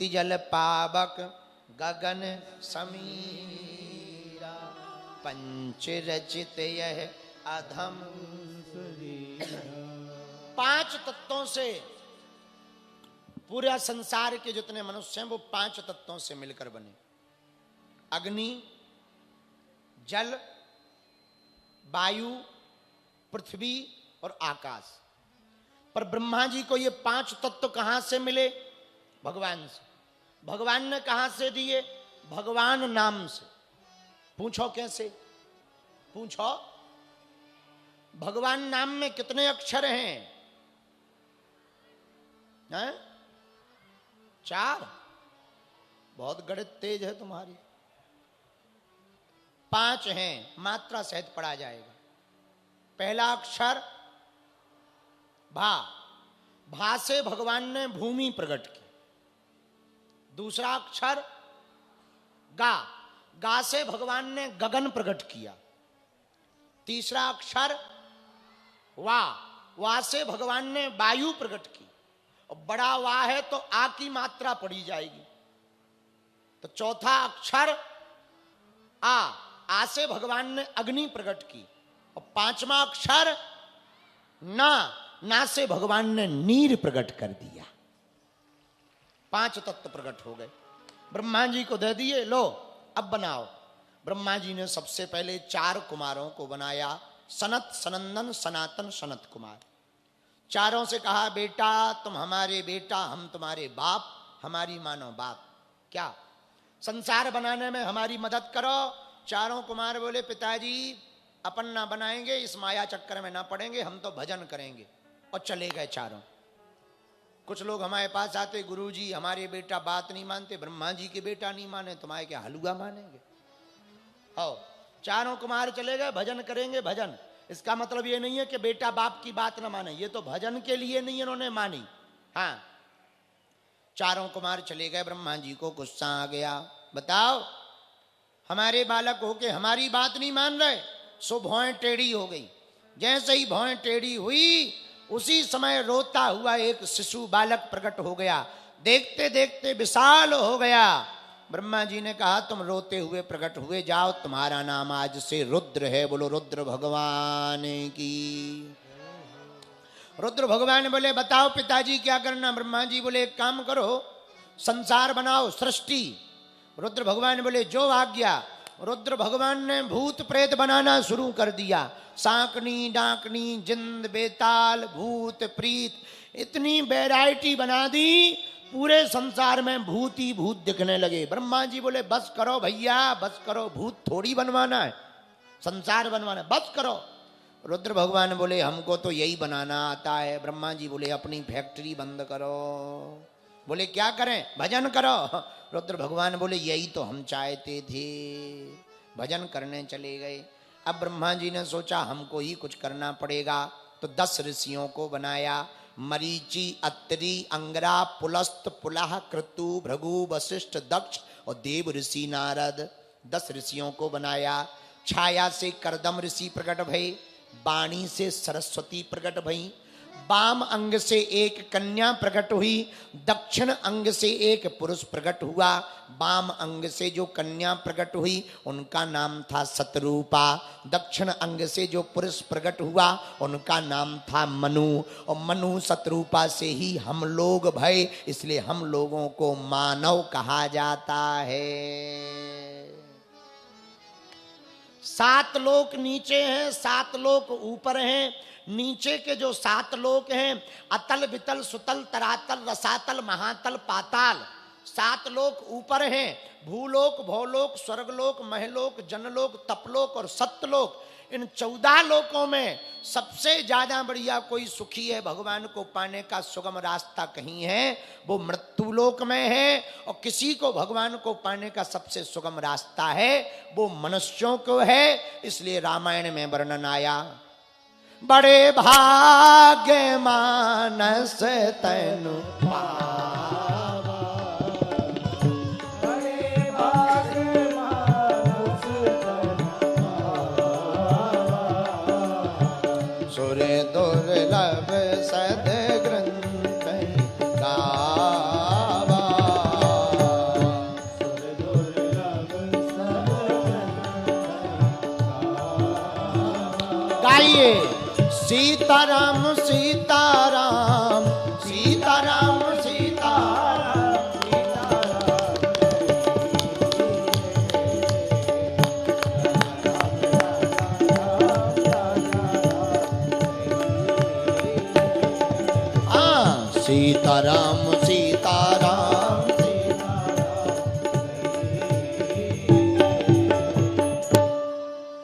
कीर्ति जल पावक गगन समीरा, पंच रचित यह अधम। 5 तत्वों से पूरा संसार के जितने मनुष्य हैं वो 5 तत्वों से मिलकर बने। अग्नि, जल, वायु, पृथ्वी और आकाश। पर ब्रह्मा जी को ये 5 तत्व कहां से मिले? भगवान से। भगवान ने कहां से दिए? भगवान नाम से। पूछो कैसे? पूछो। भगवान नाम में कितने अक्षर हैं? 4। बहुत गणित तेज है तुम्हारी। 5 हैं, मात्रा सहित पढ़ा जाएगा। पहला अक्षर भा। भा से भगवान ने भूमि प्रकट की। दूसरा अक्षर गा। गा से भगवान ने गगन प्रकट किया। तीसरा अक्षर वा। वा से भगवान ने वायु प्रकट की। और बड़ा वा है तो आ की मात्रा पड़ी जाएगी। तो चौथा अक्षर आ। आ से भगवान ने अग्नि प्रकट की। और 5वां अक्षर ना। ना से भगवान ने नीर प्रकट कर दिया। 5 तत्व प्रकट हो गए। ब्रह्मा जी को दे दिए, लो अब बनाओ। ब्रह्मा जी ने सबसे पहले 4 कुमारों को बनाया। सनत, सनंदन, सनातन, सनत कुमार। चारों से कहा, बेटा तुम हमारे बेटा, हम तुम्हारे बाप, हमारी मानो बाप। क्या संसार बनाने में हमारी मदद करो। चारों कुमार बोले, पिताजी अपन ना बनाएंगे, इस माया चक्कर में ना पड़ेंगे, हम तो भजन करेंगे। और चले गए चारों। कुछ लोग हमारे पास आते, गुरुजी हमारे बेटा बात नहीं मानते। ब्रह्मा जी के बेटा नहीं माने, तुम्हारे क्या हलुआ मानेंगे? आओ, चारों कुमार चले गए, भजन करेंगे भजन। इसका मतलब ये नहीं है कि बेटा बाप की बात ना माने, ये तो भजन के लिए नहीं इन्होंने मानी। हाँ, चारों कुमार चले गए। ब्रह्मा जी को गुस्सा आ गया, बताओ हमारे बालक होके हमारी बात नहीं मान रहे। सो भौएं टेढ़ी हो गई। जैसे ही भौएं टेढ़ी हुई, उसी समय रोता हुआ एक शिशु बालक प्रकट हो गया। देखते देखते विशाल हो गया। ब्रह्मा जी ने कहा, तुम रोते हुए प्रकट हुए, जाओ तुम्हारा नाम आज से रुद्र है। बोलो रुद्र भगवान की। रुद्र भगवान बोले, बताओ पिताजी क्या करना? ब्रह्मा जी बोले, एक काम करो, संसार बनाओ, सृष्टि। रुद्र भगवान बोले, जो आज्ञा। रुद्र भगवान ने भूत प्रेत बनाना शुरू कर दिया। सांकनी, डाकनी, जिंद, बेताल, भूत, प्रीत, इतनी वैरायटी बना दी, पूरे संसार में भूत ही भूत दिखने लगे। ब्रह्मा जी बोले, बस करो भैया, बस करो, भूत थोड़ी बनवाना है, संसार बनवाना है, बस करो। रुद्र भगवान बोले, हमको तो यही बनाना आता है। ब्रह्मा जी बोले, अपनी फैक्ट्री बंद करो। बोले, क्या करें? भजन करो। रुद्र भगवान बोले, यही तो हम चाहते थे। भजन करने चले गए। अब ब्रह्मा जी ने सोचा हमको ही कुछ करना पड़ेगा, तो 10 ऋषियों को बनाया। मरीचि, अत्रि, अंगरा, पुलस्त, पुलह, क्रतु, भृगु, वशिष्ठ, दक्ष और देव ऋषि नारद। 10 ऋषियों को बनाया। छाया से करदम ऋषि प्रकट भई, वाणी से सरस्वती प्रकट भई, वाम अंग से एक कन्या प्रकट हुई, दक्षिण अंग से एक पुरुष प्रकट हुआ। वाम अंग से जो कन्या प्रकट हुई उनका नाम था सतरूपा। दक्षिण अंग से जो पुरुष प्रकट हुआ उनका नाम था मनु। और मनु सतरूपा से ही हम लोग भय, इसलिए हम लोगों को मानव कहा जाता है। 7 लोक नीचे हैं, 7 लोक ऊपर हैं। नीचे के जो 7 लोक हैं, अतल, वितल, सुतल, तरातल, रसातल, महातल, पाताल, 7 लोक ऊपर हैं। भूलोक, भौलोक, स्वर्गलोक, महलोक, जनलोक, तपलोक और सत्यलोक। इन 14 लोकों में सबसे ज्यादा बढ़िया कोई सुखी है, भगवान को पाने का सुगम रास्ता कहीं है, वो मृत्युलोक में है। और किसी को भगवान को पाने का सबसे सुगम रास्ता है, वो मनुष्यों को है। इसलिए रामायण में वर्णन आया, बड़े भाग्य मानस तनु पावा, बड़े भाग्य मानस तनु पावा, सुर दुर्लभ सद ग्रंथ गावा। बोलिए सीताराम सीताराम सीताराम सीताराम सीताराम